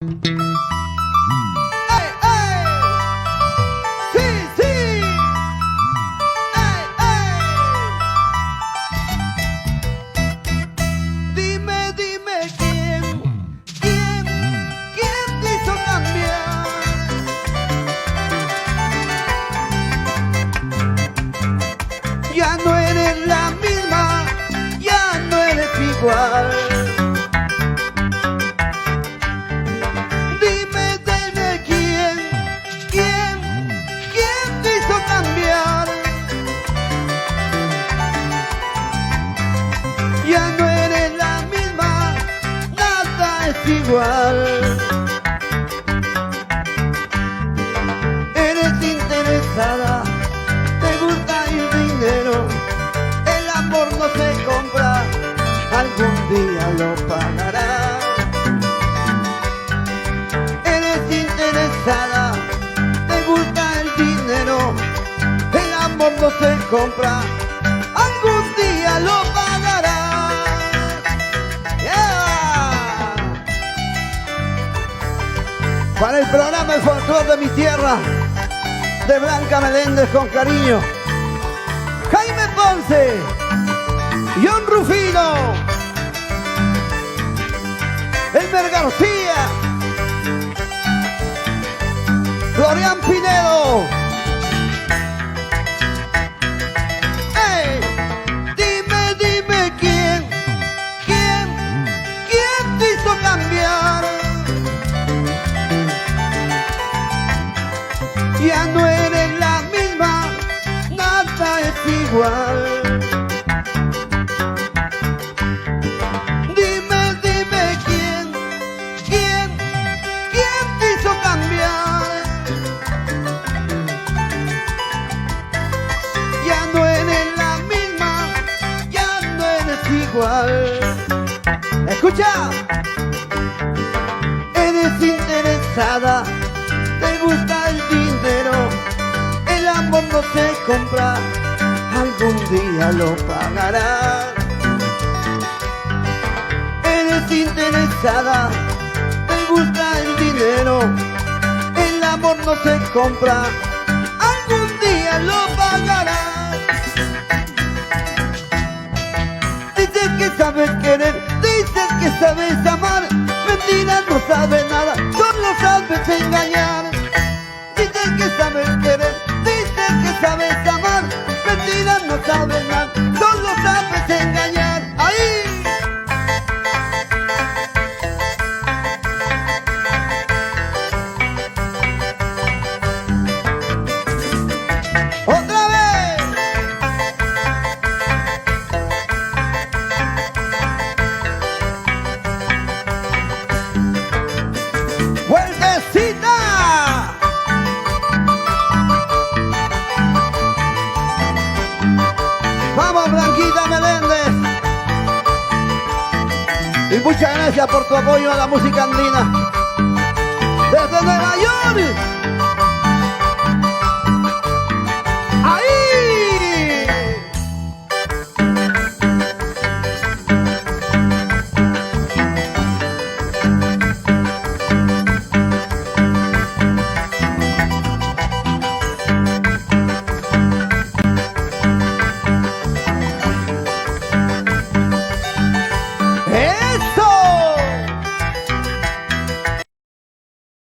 ¡Ey, ey! ¡Sí, sí! ¡Ey, ey! Dime, dime quién te hizo cambiar. Ya no eres la misma, ya no eres igual. Ya no eres la misma, nada es igual. Eres interesada, te gusta el dinero, el amor no se compra, algún día lo pagarás. Eres interesada, te gusta el dinero, el amor no se compra, algún día lo pagarás. Para el programa El Folclor de mi Tierra, de Blanca Meléndez con cariño, Jaime Ponce, John Rufino, Elmer García, Florian Pinedo. ¡Ey! Dime, dime quién te hizo cambiar. Ya no eres la misma, nada es igual. Dime, dime quién te hizo cambiar. Ya no eres la misma, ya no eres igual. Escucha, eres interesada, te gusta el dinero, el amor no se compra, algún día lo pagarás. Eres interesada, te gusta el dinero, el amor no se compra, algún día lo pagarás. Dices que sabes querer, dices que sabes amar, mentiras no sabes nada, solo sabes engañar. Dices que sabes querer, dices que sabes amar, mentiras no sabes nada, solo sabes engañar. ¡Ahí! ¡Otra vez! ¡Vueltecita! Vamos, Blanquita Meléndez. Y muchas gracias por tu apoyo a la música andina. Desde Nueva York.